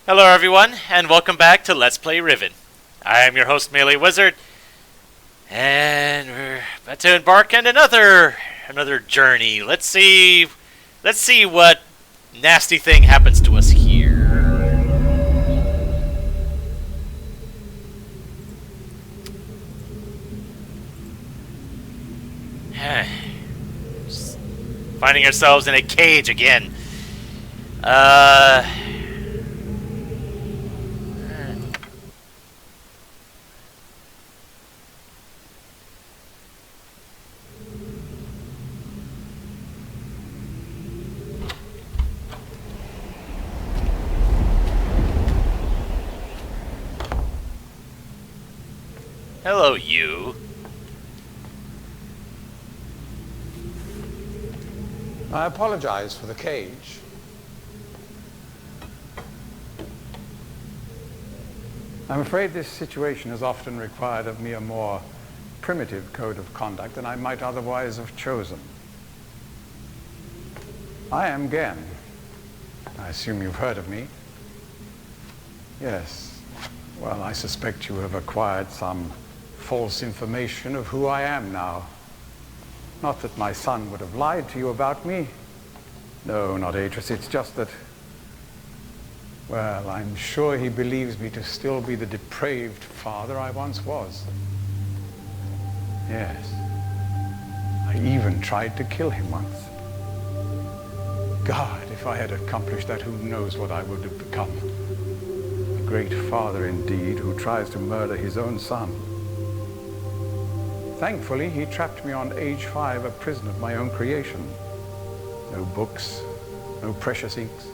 Hello everyone, and welcome back to Let's Play Riven. I am your host, MeleeWizard, and we're about to embark on another journey. Let's see what nasty thing happens to us here. Just finding ourselves in a cage again. Hello, you. I apologize for the cage. I'm afraid this situation has often required of me a more primitive code of conduct than I might otherwise have chosen. I am Gen. I assume you've heard of me. Yes. Well, I suspect you have acquired some false information of who I am now. Not that my son would have lied to you about me. No, not Atris. It's just that, well, I'm sure he believes me to still be the depraved father I once was. Yes. I even tried to kill him once. God, if I had accomplished that, who knows what I would have become. A great father indeed, who tries to murder his own son. Thankfully, he trapped me on age 5, a prison of my own creation. No books, no precious inks,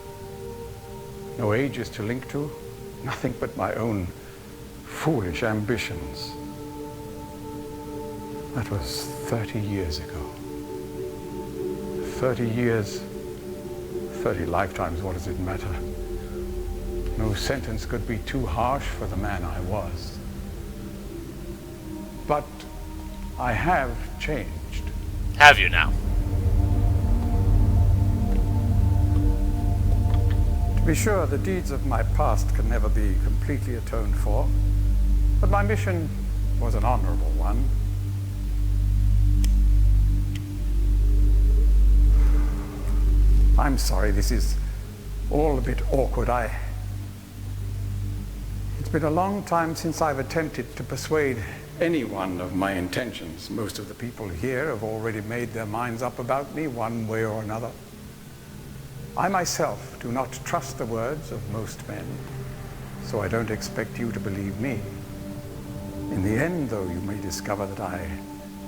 no ages to link to, nothing but my own foolish ambitions. That was 30 years ago. 30 years, 30 lifetimes, what does it matter? No sentence could be too harsh for the man I was. But I have changed. Have you now? To be sure, the deeds of my past can never be completely atoned for, but my mission was an honorable one. I'm sorry, this is all a bit awkward. It's been a long time since I've attempted to persuade anyone of my intentions. Most of the people here have already made their minds up about me one way or another. I myself do not trust the words of most men, so I don't expect you to believe me. In the end, though, you may discover that I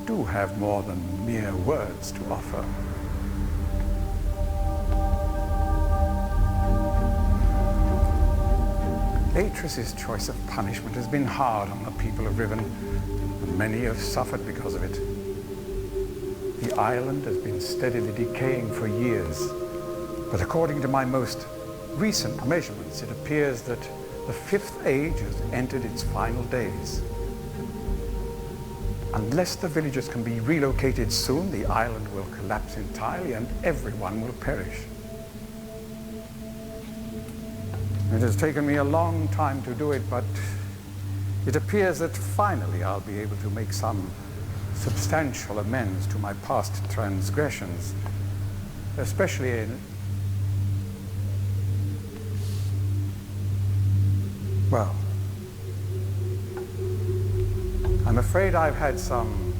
do have more than mere words to offer. Atris's choice of punishment has been hard on the people of Riven, and many have suffered because of it. The island has been steadily decaying for years, but according to my most recent measurements, it appears that the 5th age has entered its final days. Unless the villagers can be relocated soon, the island will collapse entirely and everyone will perish. It has taken me a long time to do it, but it appears that finally I'll be able to make some substantial amends to my past transgressions, especially in... Well, I'm afraid I've had some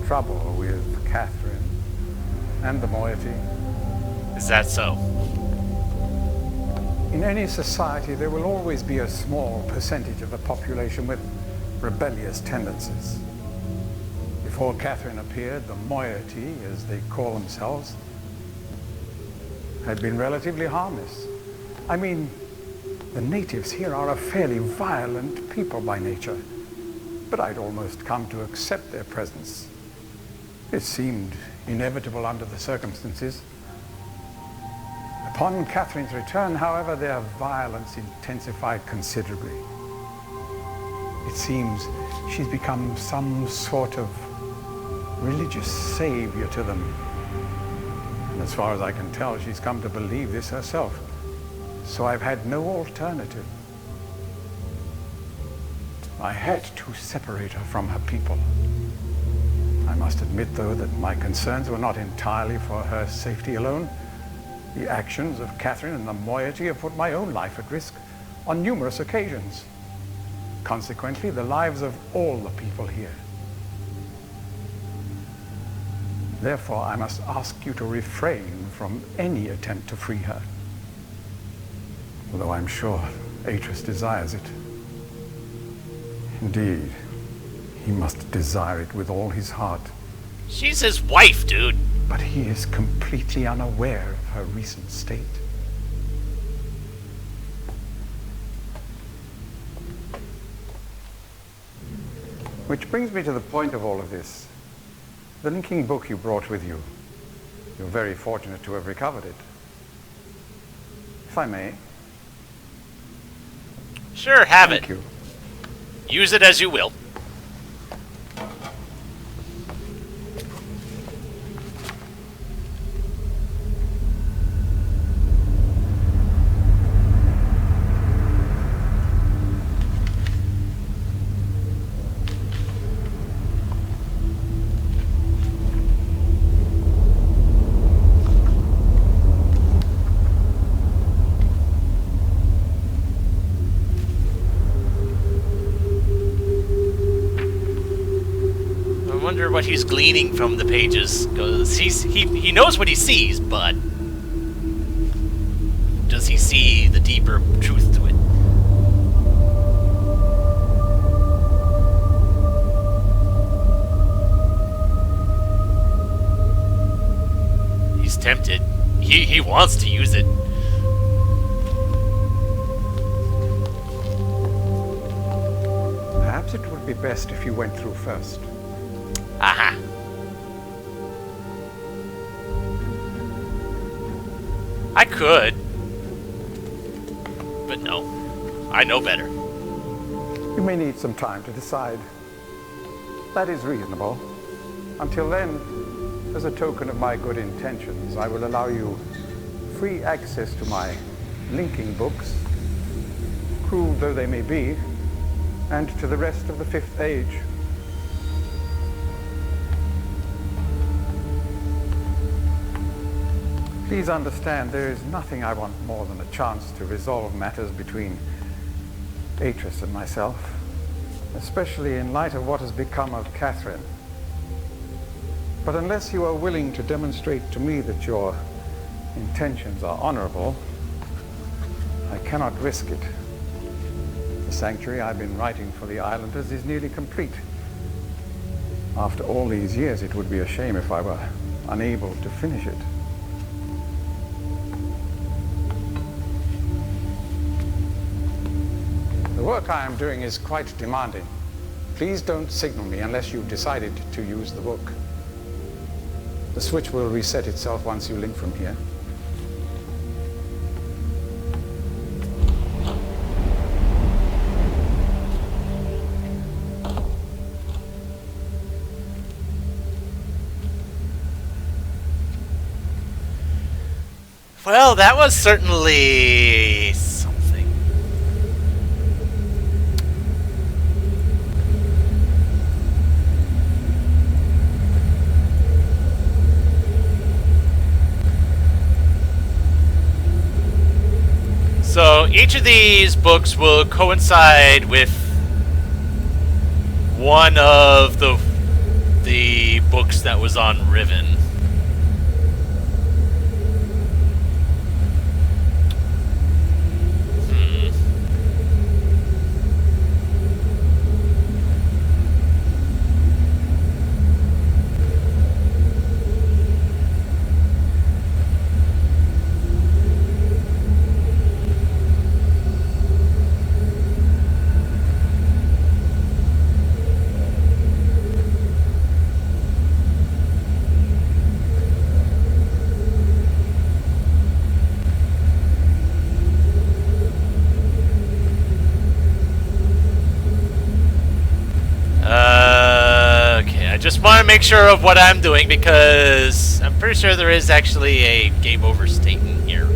trouble with Catherine and the moiety. Is that so? In any society, there will always be a small percentage of the population with rebellious tendencies. Before Catherine appeared, the moiety, as they call themselves, had been relatively harmless. I mean, the natives here are a fairly violent people by nature, but I'd almost come to accept their presence. It seemed inevitable under the circumstances. Upon Catherine's return, however, their violence intensified considerably. It seems she's become some sort of religious savior to them. And as far as I can tell, she's come to believe this herself. so I've had no alternative. I had to separate her from her people. I must admit, though, that my concerns were not entirely for her safety alone. The actions of Catherine and the moiety have put my own life at risk on numerous occasions. Consequently, the lives of all the people here. Therefore, I must ask you to refrain from any attempt to free her. Although I'm sure Atreus desires it. Indeed, he must desire it with all his heart. She's his wife, dude. But he is completely unaware of her recent state. Which brings me to the point of all of this. The linking book you brought with you. You're very fortunate to have recovered it. If I may. Sure, have it. Thank you. Use it as you will. I wonder what he's gleaning from the pages, because he knows what he sees, but does he see the deeper truth to it? He's tempted. He wants to use it. Perhaps it would be best if you went through first. Aha. I could. But no. I know better. You may need some time to decide. That is reasonable. Until then, as a token of my good intentions, I will allow you free access to my linking books, cruel though they may be, and to the rest of the Fifth Age. Please understand, there is nothing I want more than a chance to resolve matters between Atreus and myself, especially in light of what has become of Catherine. But unless you are willing to demonstrate to me that your intentions are honorable, I cannot risk it. The sanctuary I've been writing for the islanders is nearly complete. After all these years, it would be a shame if I were unable to finish it. The work I am doing is quite demanding. Please don't signal me unless you've decided to use the book. The switch will reset itself once you link from here. Well, that was certainly something. So each of these books will coincide with one of the books that was on Riven. Just want to make sure of what I'm doing because I'm pretty sure there is actually a game over state in here.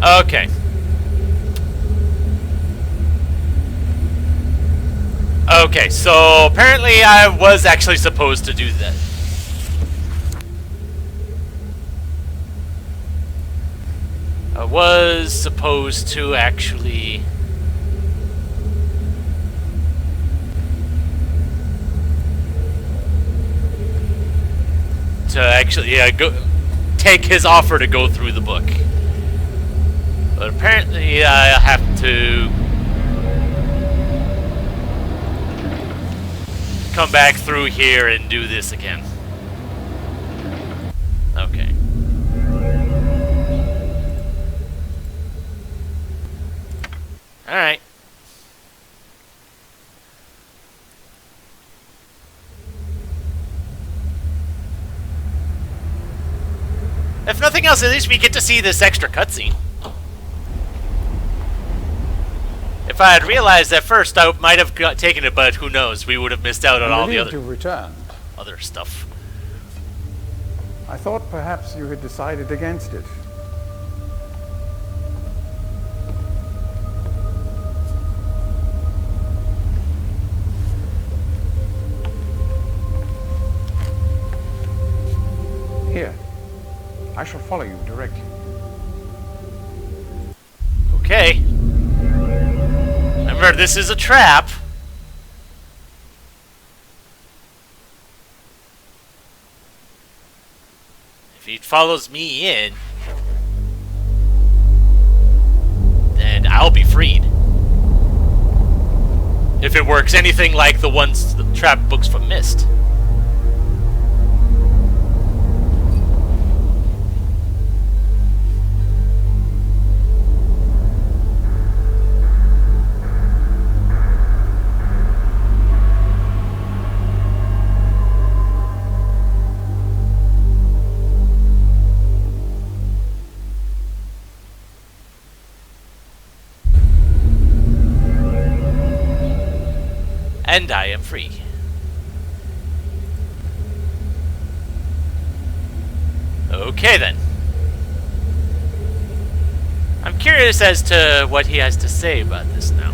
Okay. Okay, so apparently I was actually supposed to do that. I was supposed to actually... yeah, go take his offer to go through the book. But apparently I have to come back through here and do this again. Okay. Alright. If nothing else, at least we get to see this extra cutscene. If I had realized at first, I might have taken it, but who knows? We would have missed out on all the other stuff. I thought perhaps you had decided against it. Here, I shall follow you directly. Okay. Remember, this is a trap. If he follows me in, then I'll be freed. If it works anything like the trap books from Myst. And I am free. Okay then. I'm curious as to what he has to say about this now.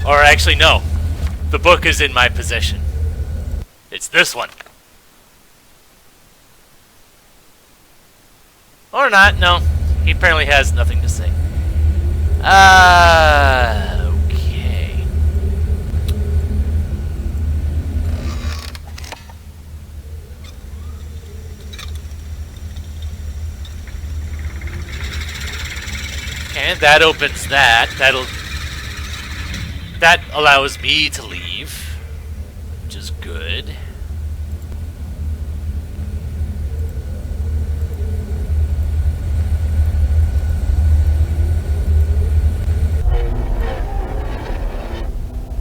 Or actually, no. The book is in my possession. It's this one. Or not, no. He apparently has nothing to say. Okay. And that opens that. That allows me to leave, which is good.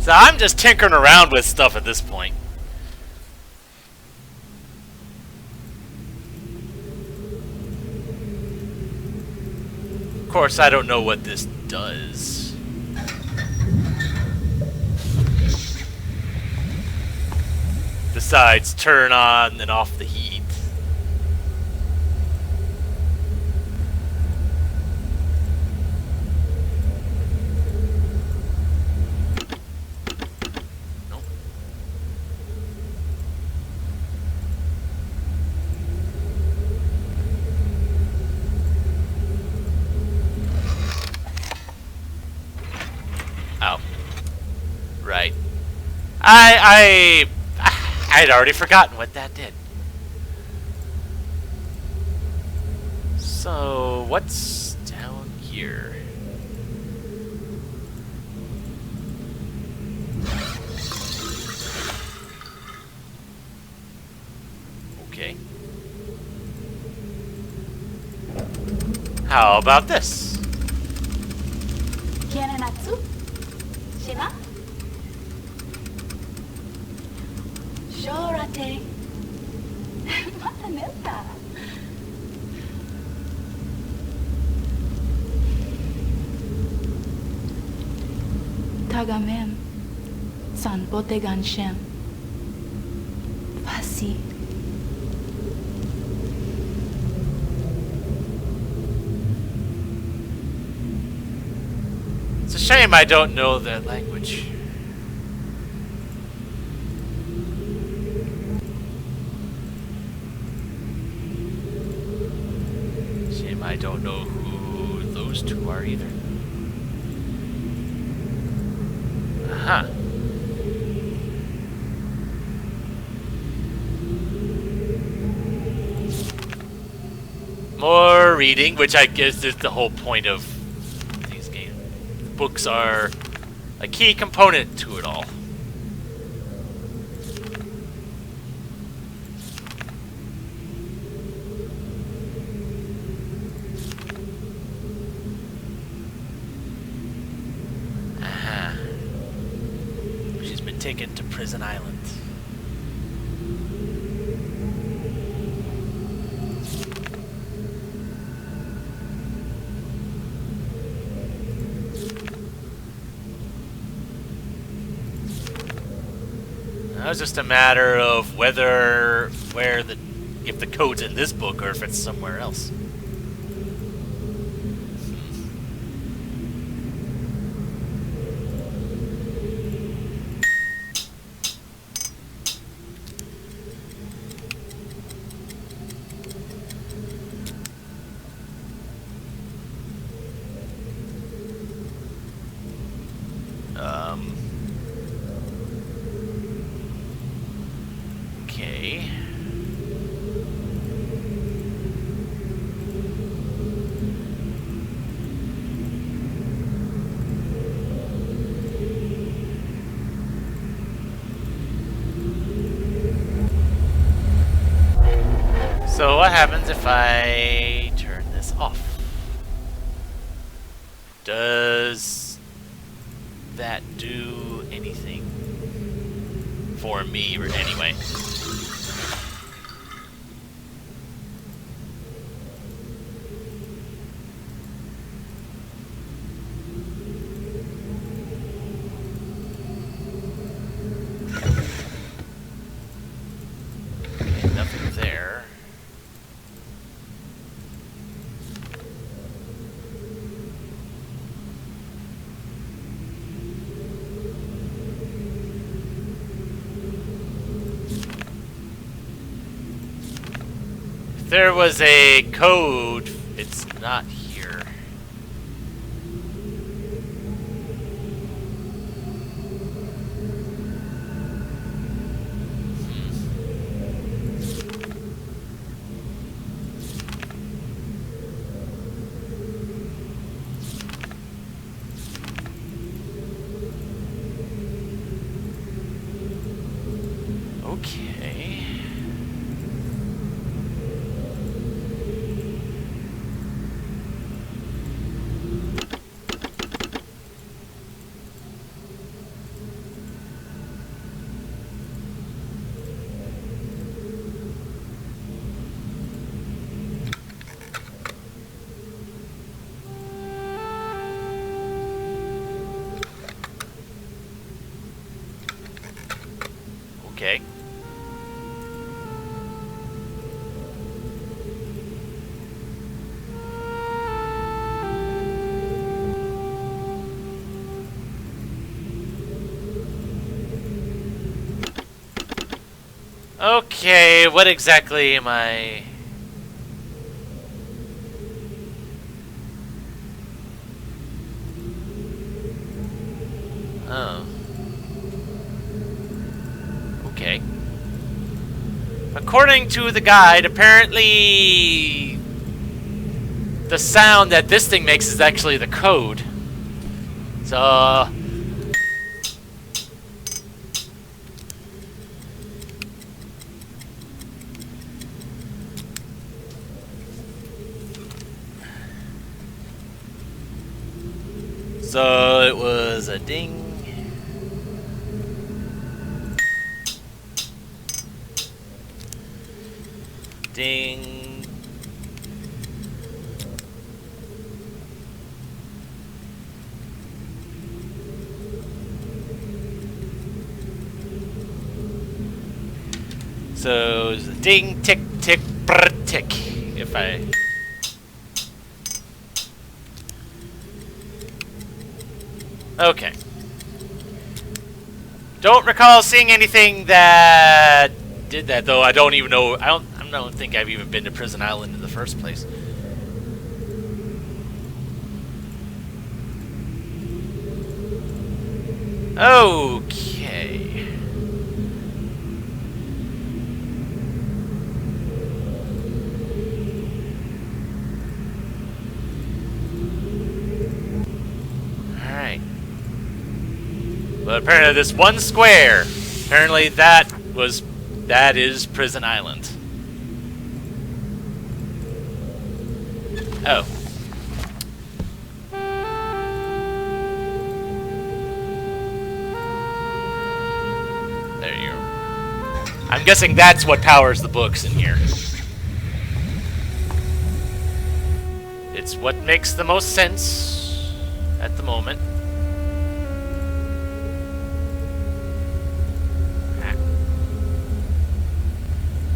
So I'm just tinkering around with stuff at this point. Of course, I don't know what this does. Besides, turn on and off the heat. Oh. Right. I'd already forgotten what that did. So, what's down here? Okay. How about this? Shima? Shorate. Mata neta. Tagamem. San botegan shem. Merci. It's a shame I don't know that language. Shame I don't know who those two are either. Huh. More reading, which I guess is the whole point of these games. Books are a key component to it all. Aha. She's been taken to Prison Island. Now it's just a matter of if the code's in this book or if it's somewhere else. Okay. So what happens if I turn this off? Does that do anything for me anyway? Okay, nothing there. If there was a code, it's not here. Okay. Okay. Okay, what exactly am I... Oh. Okay. According to the guide, apparently the sound that this thing makes is actually the code. So... So it was a ding. Ding. So it's ding, tick, tick, brr, tick. If I... Okay. Don't recall seeing anything that did that, though. I don't even know. I don't think I've even been to Prison Island in the first place. Okay. Alright. But apparently this one square, apparently that is Prison Island. Oh. There you go. I'm guessing that's what powers the books in here. It's what makes the most sense at the moment.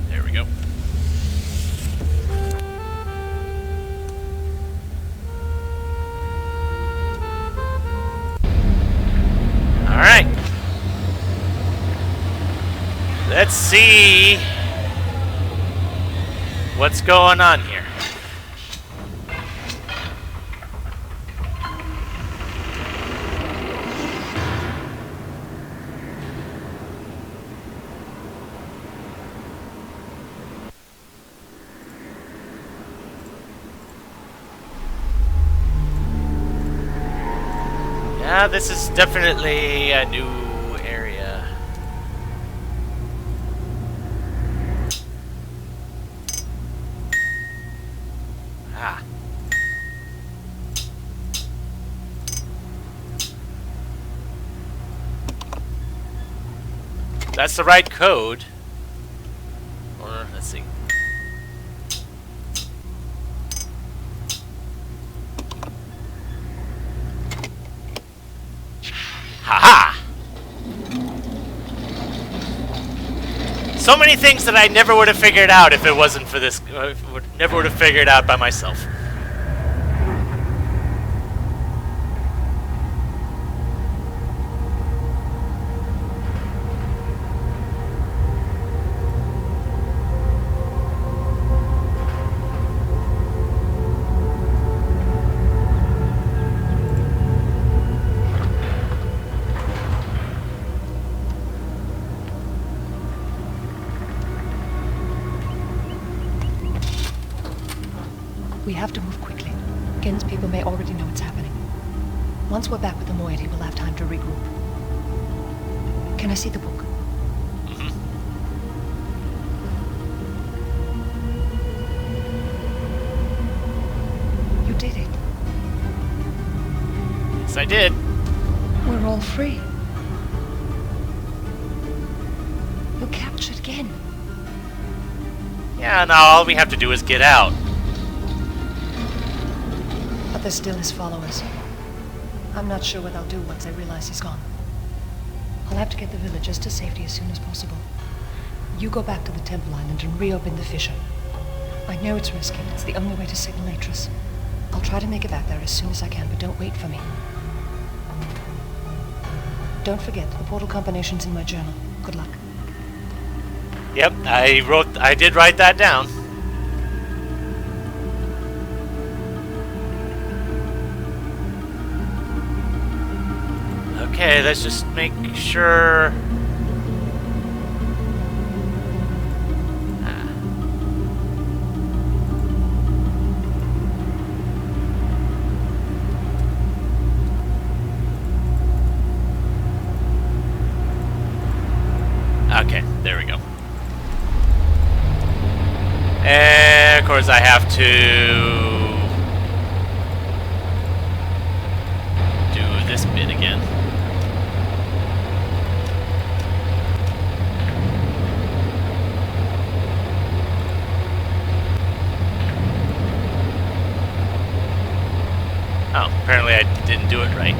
There we go. Alright. Let's see what's going on here. Yeah, this is definitely a new area. Ah. That's the right code. Or, let's see. Haha! So many things that I never would have figured out if it wasn't for this. Never would have figured out by myself. We have to move quickly. Gen's people may already know what's happening. Once we're back with the moiety, we'll have time to regroup. Can I see the book? You did it. Yes, I did. We're all free. You captured Gen. Yeah, now all we have to do is get out. But there's still his followers. I'm not sure what I'll do once I realize he's gone. I'll have to get the villagers to safety as soon as possible. You go back to the Temple Island and reopen the fissure. I know it's risky, but it's the only way to signal Atris. I'll try to make it back there as soon as I can, but don't wait for me. Don't forget, the portal combination's in my journal. Good luck. Yep, I did write that down. Okay, let's just make sure. Okay, there we go. And of course I have to do this bit again. Oh, apparently I didn't do it right.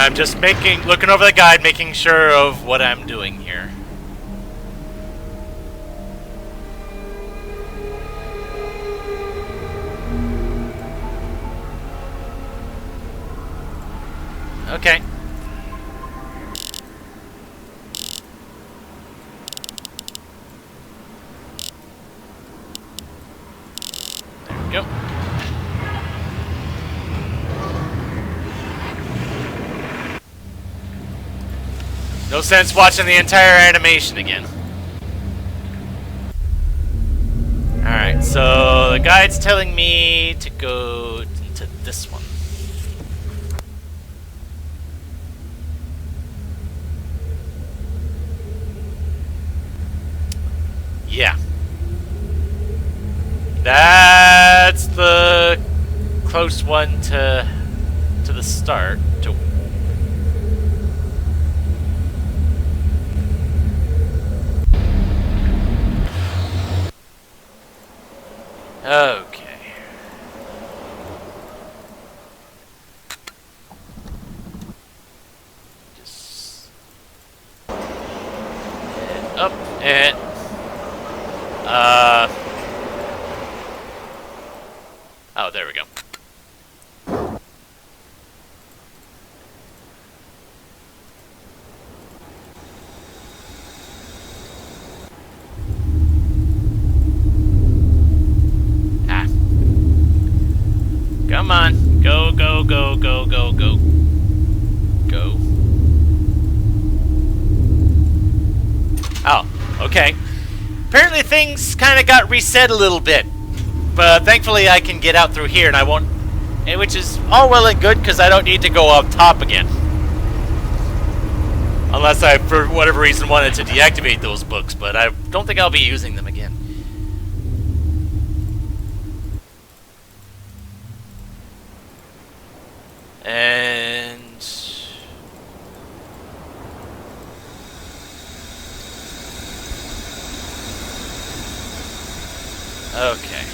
I'm just looking over the guide, making sure of what I'm doing here. Okay. There we go. No sense watching the entire animation again. Alright, so the guide's telling me to go to this one. Yeah. That's the close one to the start. Okay. Just and up and oh, there we go. Come on. Go, go, go, go, go, go. Go. Oh, okay. Apparently things kind of got reset a little bit. But thankfully I can get out through here and I won't... which is all well and good because I don't need to go up top again. Unless I, for whatever reason, wanted to deactivate those books. But I don't think I'll be using them again. And okay.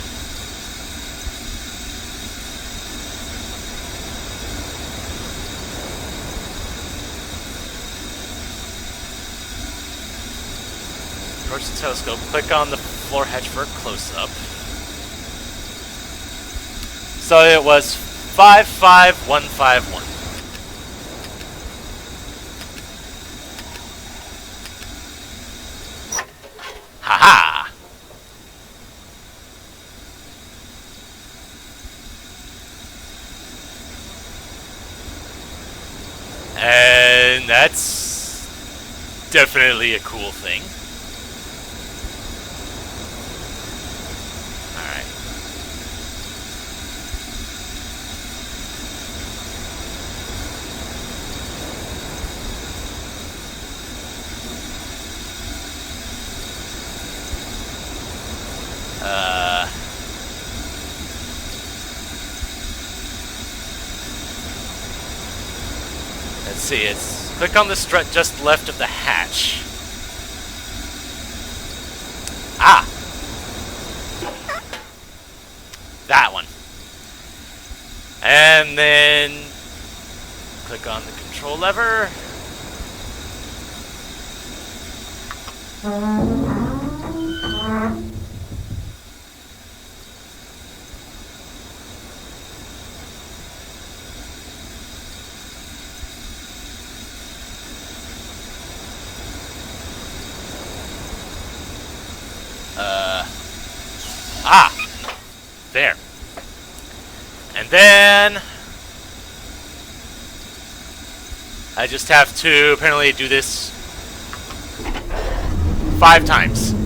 Approach the telescope. Click on the floor hatch for a close-up. So it was 55151. Haha. And that's definitely a cool thing. Let's see, it's click on the strut just left of the hatch. Ah! That one. And then click on the control lever. There. And then I just have to apparently do this 5 times. 2,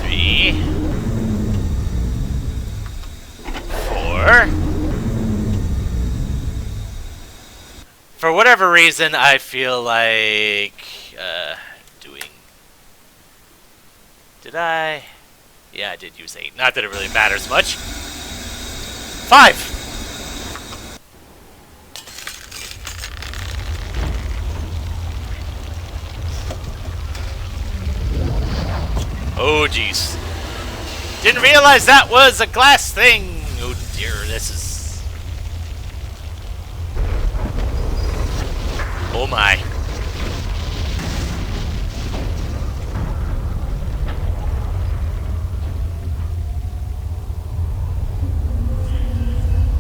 3, 4. For whatever reason, I feel like doing... Did I? Yeah, I did use 8. Not that it really matters much. 5! Oh, jeez. Didn't realize that was a glass thing! Oh dear, Oh my.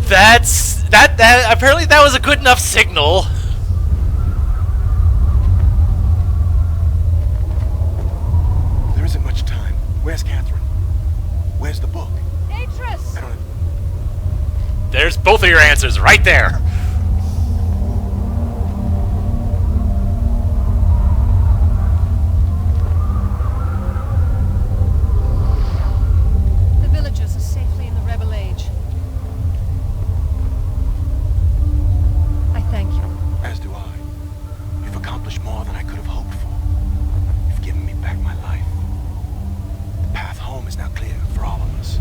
That apparently that was a good enough signal. There isn't much time. Where's Catherine? Where's the book? Beatrice! I don't know. There's both of your answers right there. The villagers are safely in the Rebel Age. I thank you. As do I. You've accomplished more than I could have hoped for. You've given me back my life. The path home is now clear for all of us.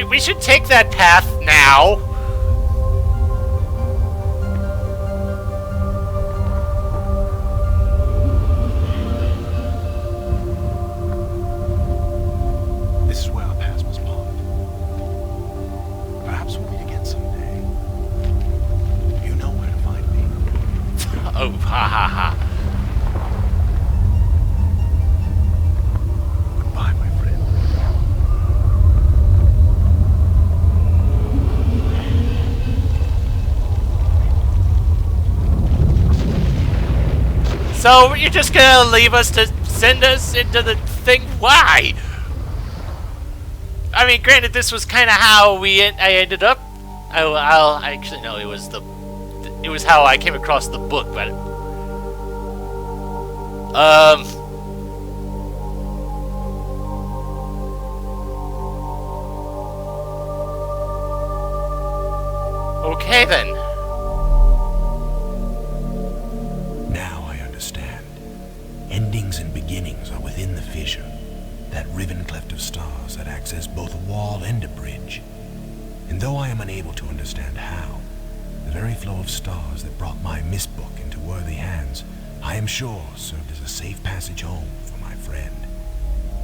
We should take that path now. This is where our paths must part. Perhaps we'll meet again someday. You know where to find me. Oh, ha ha ha. Goodbye, my friend. So you're just gonna leave us to send us into the thing? Why? I mean, granted, this was kind of how I ended up. I'll actually no, it was how I came across the book, but okay then. Now I understand. Endings and beginnings are within the fissure. That riven cleft of stars that acts as both a wall and a bridge. And though I am unable to understand how, the very flow of stars that brought my mist book into worthy hands, I am sure served as a safe passage home for my friend.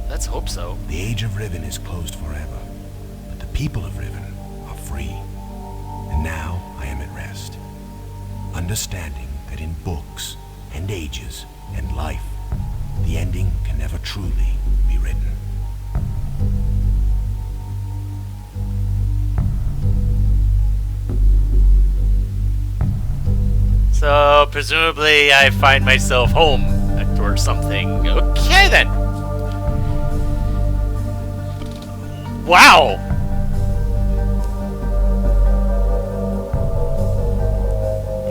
Let's hope so. The age of Riven is closed forever, but the people of Riven are free. And now I am at rest, understanding that in books and ages and life, the ending can never truly be written. So presumably I find myself home or something. Okay then. Wow.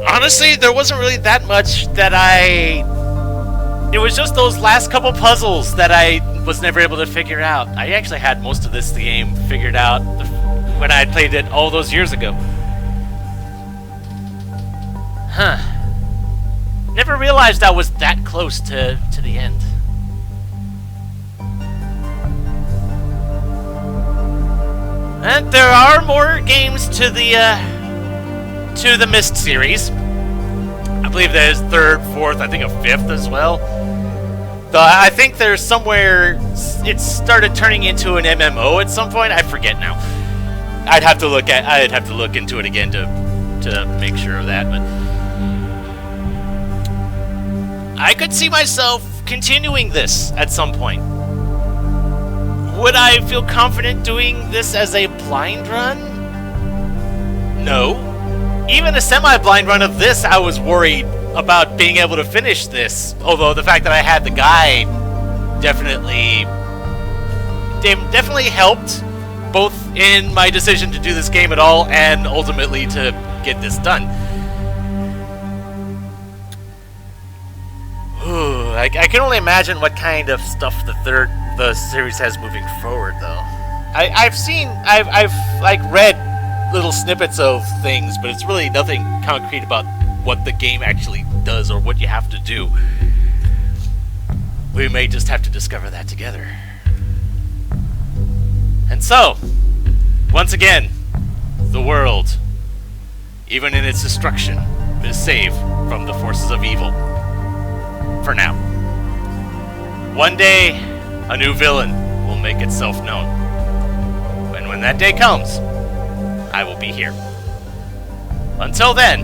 Honestly, there wasn't really that much that it was just those last couple puzzles that I was never able to figure out. I actually had most of this game figured out when I played it all those years ago. Huh. Never realized I was that close to the end. And there are more games to the Myst series. I believe there's third, fourth, I think a fifth as well. Though I think there's somewhere it started turning into an MMO at some point. I forget now. I'd have to look into it again to make sure of that, but I could see myself continuing this at some point. Would I feel confident doing this as a blind run? No. Even a semi-blind run of this, I was worried about being able to finish this. Although the fact that I had the guide definitely helped, both in my decision to do this game at all and ultimately to get this done. I can only imagine what kind of stuff the series has moving forward, though. I've like read little snippets of things, but it's really nothing concrete about what the game actually does or what you have to do. We may just have to discover that together. And so, once again, the world, even in its destruction, is saved from the forces of evil. For now. One day, a new villain will make itself known. And when that day comes, I will be here. Until then,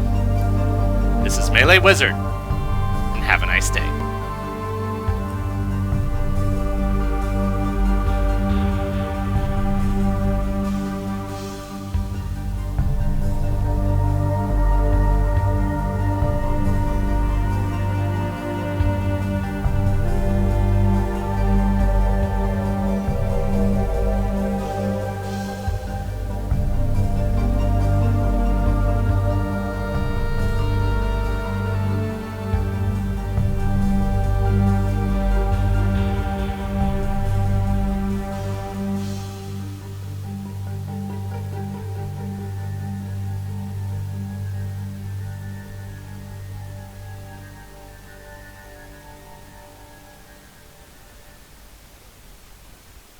This is MeleeWizard, and have a nice day.